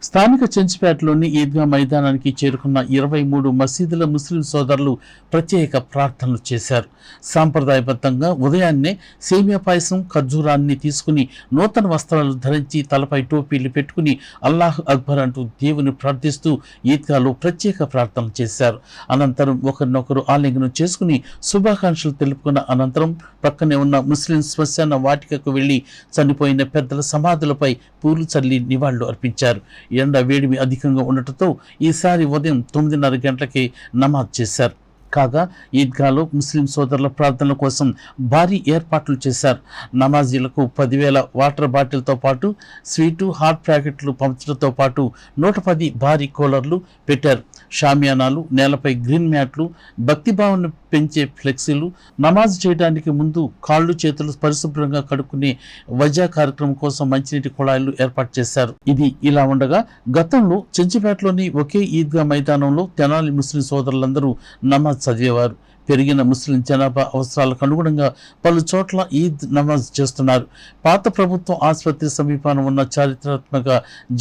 స్థానిక చెంచుపేటలోని ఈద్గా మైదానానికి చేరుకున్న 23 మసీదుల ముస్లిం సోదరులు ప్రత్యేక ప్రార్థనలు చేశారు. సాంప్రదాయబద్ధంగా ఉదయాన్నే సేమియా పాయసం, ఖర్జూరాన్ని తీసుకుని నూతన వస్త్రాలు ధరించి తలపై టోపీలు పెట్టుకుని అల్లాహ్ అక్బర్ అంటూ దేవుని ప్రార్థిస్తూ ఈద్గాలో ప్రత్యేక ప్రార్థనలు చేశారు. అనంతరం ఒకరినొకరు ఆలింగనం చేసుకుని శుభాకాంక్షలు తెలుపుకున్న అనంతరం పక్కనే ఉన్న ముస్లిం శ్మశాన వాటికకు వెళ్లి చనిపోయిన పెద్దల సమాధులపై పూలు చల్లి నివాళులు అర్పించారు. ఎండ వేడిమి అధికంగా ఉండటంతో ఈసారి ఉదయం 9:30 గంటలకే నమాజ్ చేశారు. కాగా ఈద్గాలో ముస్లిం సోదరుల ప్రార్థనల కోసం భారీ ఏర్పాట్లు చేశారు. నమాజీలకు 10,000 వాటర్ బాటిల్తో పాటు స్వీటు, హాట్ ప్యాకెట్లు పంచడంతో పాటు 110 భారీ కూలర్లు పెట్టారు. షామియానాలు, నేలపై గ్రీన్ మ్యాట్లు, భక్తిభావాన్ని పెంచే ఫ్లెక్సీలు, నమాజ్ చేయడానికి ముందు కాళ్ళు చేతులు పరిశుభ్రంగా కడుక్కునే వజా కార్యక్రమం కోసం మంచినీటి కుళాయిలు ఏర్పాటు చేశారు. ఇది ఇలా ఉండగా గతంలో చెంచుపేటలోని ఒకే ఈద్గా మైదానంలో తెనాలి ముస్లిం సోదరులందరూ నమాజ్ చదివేవారు. పెరిగిన ముస్లిం జనాభా అవసరాలకు అనుగుణంగా పలు చోట్ల ఈద్ నమాజ్ చేస్తున్నారు. పాత ప్రభుత్వం ఆసుపత్రి సమీపాన ఉన్న చారిత్రాత్మక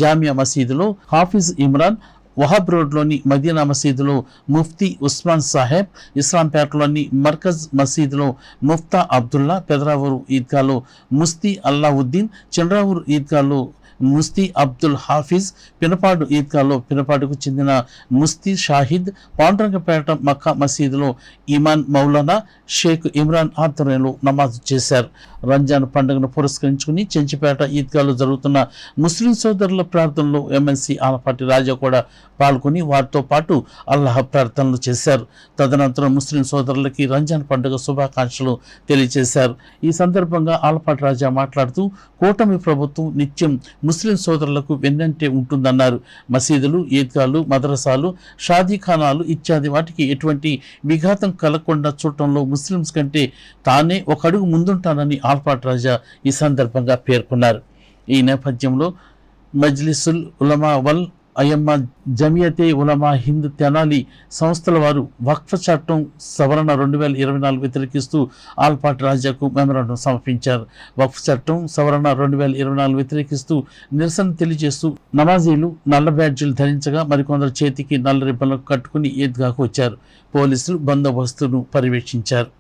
జామియా మసీదులో హాఫీజ్ ఇమ్రాన్, వహాబ్ రోడ్లోని మదీనా మసీదులో ముఫ్తీ ఉస్మాన్ సాహెబ్, ఇస్లాంపేటలోని మర్కజ్ మసీదులో ముఫ్తా అబ్దుల్లా, పెదరావూరు ఈద్గాలో ముస్తీ అల్లావుద్దీన్, చంద్రావూరు ఈద్గాలో ముస్తీ అబ్దుల్ హాఫీజ్, పినపాడు ఈద్గాలో పినపాడుకు చెందిన ముస్తీ షాహిద్, పాండ్రంగపేట మక్కా మసీదులో ఇమాన్ మౌలానా షేక్ ఇమ్రాన్ ఆధ్వర్యంలో నమాజ్ చేశారు. రంజాన్ పండుగను పురస్కరించుకుని చెంచుపేట ఈద్గాలో జరుగుతున్న ముస్లిం సోదరుల ప్రార్థనలో ఎమ్మెల్సీ ఆలపాటి రాజా కూడా పాల్గొని వారితో పాటు అల్లాహ్ ప్రార్థనలు చేశారు. తదనంతరం ముస్లిం సోదరులకి రంజాన్ పండుగ శుభాకాంక్షలు తెలియజేశారు. ఈ సందర్భంగా ఆలపాటి రాజా మాట్లాడుతూ కూటమి ప్రభుత్వం నిత్యం ముస్లిం సోదరులకు వెన్నంటే ఉంటుందన్నారు. మసీదులు, ఈద్గాలు, మదరసాలు, షాదీఖానాలు ఇత్యాది వాటికి ఎటువంటి విఘాతం కలగకుండా చూడటంలో ముస్లింస్ కంటే తానే ఒక అడుగు ముందుంటానని ఆల్పాటి రాజా ఈ సందర్భంగా పేర్కొన్నారు. ఈ నేపథ్యంలో మజ్లిసుల్ ఉలమా వల్ అయమ్మ జమియతే ఉలమా హింద్ తెనాలి సంస్థల వారు వక్ఫ్ చట్టం సవరణ 2024 వ్యతిరేకిస్తూ ఆల్పాటి రాజాకు మెమరాండం సమర్పించారు. వక్ఫ్ చట్టం సవరణ 2024 వ్యతిరేకిస్తూ నిరసన తెలియజేస్తూ నమాజీలు నల్ల బ్యాడ్జీలు ధరించగా మరికొందరు చేతికి నల్ల రిబ్బన్లు కట్టుకుని ఈద్గాకు వచ్చారు. పోలీసులు బందోబస్తును పర్యవేక్షించారు.